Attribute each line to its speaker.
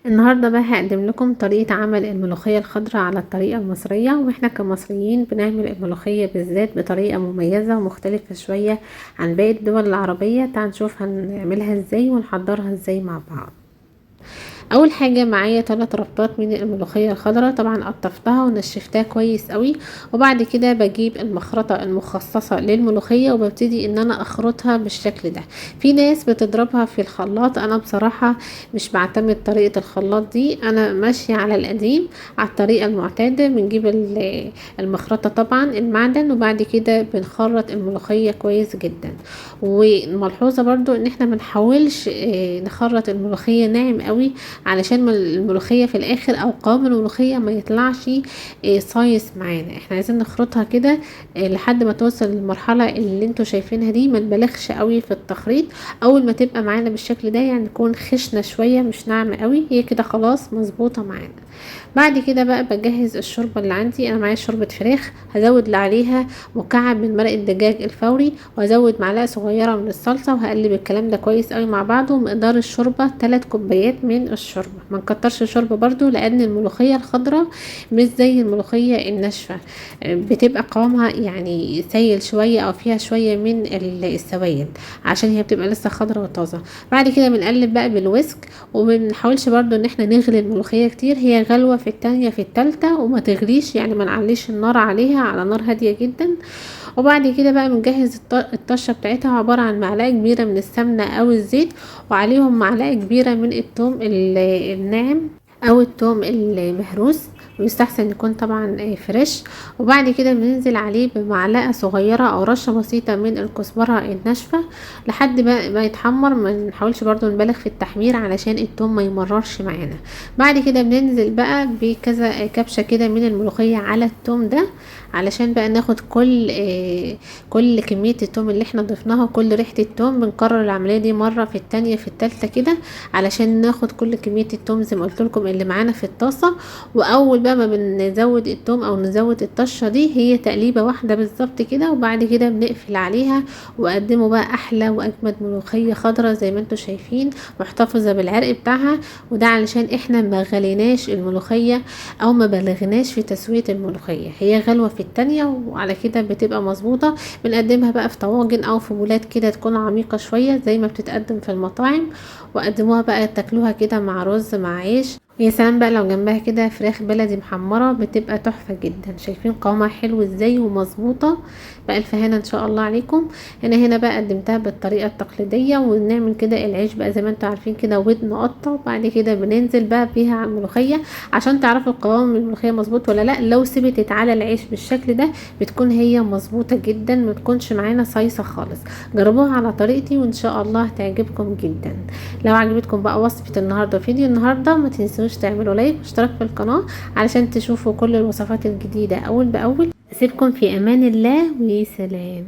Speaker 1: النهاردة بقى هقدم لكم طريقة عمل الملوخية الخضراء على الطريقة المصرية، واحنا كمصريين بنعمل الملوخية بالذات بطريقة مميزة ومختلفة شوية عن باقي الدول العربية. تعال نشوف هنعملها ازاي ونحضرها ازاي مع بعض. اول حاجه معايا 3 ربطات من الملوخيه الخضراء، طبعا قطفتها ونشفتها كويس قوي. وبعد كده بجيب المخرطه المخصصه للملوخيه وببتدي ان انا اخرطها بالشكل ده. في ناس بتضربها في الخلاط، انا بصراحه مش بعتمد طريقه الخلاط دي، انا ماشيه على القديم، على الطريقه المعتاده. بنجيب المخرطه طبعا المعدن، وبعد كده بنخرط الملوخيه كويس جدا. وملحوظه برضو ان احنا منحاولش نخرط الملوخيه ناعم قوي، علشان الملوخية في الاخر او قوام الملوخية ما يطلعش صايص معانا. احنا عايزين نخرطها كده لحد ما توصل للمرحلة اللي انتوا شايفينها دي. ما نبالغش قوي في التخريط، اول ما تبقى معانا بالشكل ده يعني تكون خشنة شوية مش ناعمة قوي، هي كده خلاص مظبوطة معانا. بعد كده بقى بجهز الشوربة اللي عندي. انا معايا شوربة فراخ، هزود اللي عليها مكعب من مرق الدجاج الفوري، وازود معلقة صغيرة من الصلصة، وهقلب الكلام ده كويس قوي مع بعضه. مقدار الشوربة 3 كوبايات من الشوربة، ما نكترش الشوربة برضو، لان الملوخية الخضراء مش زي الملوخية الناشفة، بتبقى قوامها يعني سايل شوية او فيها شوية من السوائل، عشان هي بتبقى لسه خضراء وطازة. بعد كده بنقلب بقى بالويسك، ومنحاولش برضو ان احنا نغلي الملوخية كتير، هي غلوة في التانية في التالتة، وما تغليش يعني ما نعليش النار عليها، على نار هادية جدا. وبعد كده بقى بنجهز الطشة بتاعتها، عبارة عن معلقة كبيرة من السمنة او الزيت، وعليهم معلقة كبيرة من الثوم الناعم او الثوم المهروس، ويستحسن يكون طبعا فريش. وبعد كده بننزل عليه بمعلقه صغيره او رشه بسيطه من الكزبره الناشفه لحد ما يتحمر. ما نحاولش برضو نبالغ في التحمير علشان الثوم ما يمررش معانا. بعد كده بننزل بقى بكذا كبشه كده من الملوخيه على الثوم ده، علشان بقى ناخد كل كميه الثوم اللي احنا ضفناها وكل ريحه الثوم. بنكرر العمليه دي مره في التانية في التالتة كده، علشان ناخد كل كميه الثوم زي ما قلت لكم اللي معانا في الطاسه. واول بقى ما بنزود الثوم او نزود الطشه دي، هي تقليبه واحده بالظبط كده، وبعد كده بنقفل عليها وقدموا بقى احلى واجمد ملوخيه خضراء زي ما انتم شايفين، محتفظه بالعرق بتاعها. وده علشان احنا ما غليناش الملوخيه او ما بلغناش في تسويه الملوخيه، هي غلوه في التانية وعلى كده بتبقى مظبوطه. بنقدمها بقى في طواجن او في بولات كده تكون عميقه شويه زي ما بتتقدم في المطاعم، وقدموها بقى تاكلوها كده مع رز مع عيش. يا سلام بقى لو جنبها كده فراخ بلدي محمرة، بتبقى تحفة جدا. شايفين قوامها حلو ازاي ومظبوطة. بألف هنا ان شاء الله عليكم. هنا بقى قدمتها بالطريقة التقليدية، ونعمل كده العيش بقى زي ما انتوا عارفين كده ودن قطة، وبعد كده بننزل بقى بيها على الملوخية عشان تعرفوا القوام الملوخية مظبوط ولا لا. لو سبتت على العيش بالشكل ده بتكون هي مظبوطة جدا، ما تكونش معانا صيصة خالص. جربوها على طريقتي وان شاء الله هتعجبكم جدا. لو عجبتكم بقى وصفة النهاردة فيديو النهاردة، ما تنسوش تعملوا لايك واشتراك في القناة علشان تشوفوا كل الوصفات الجديدة اول باول. اسيبكم في امان الله وسلام.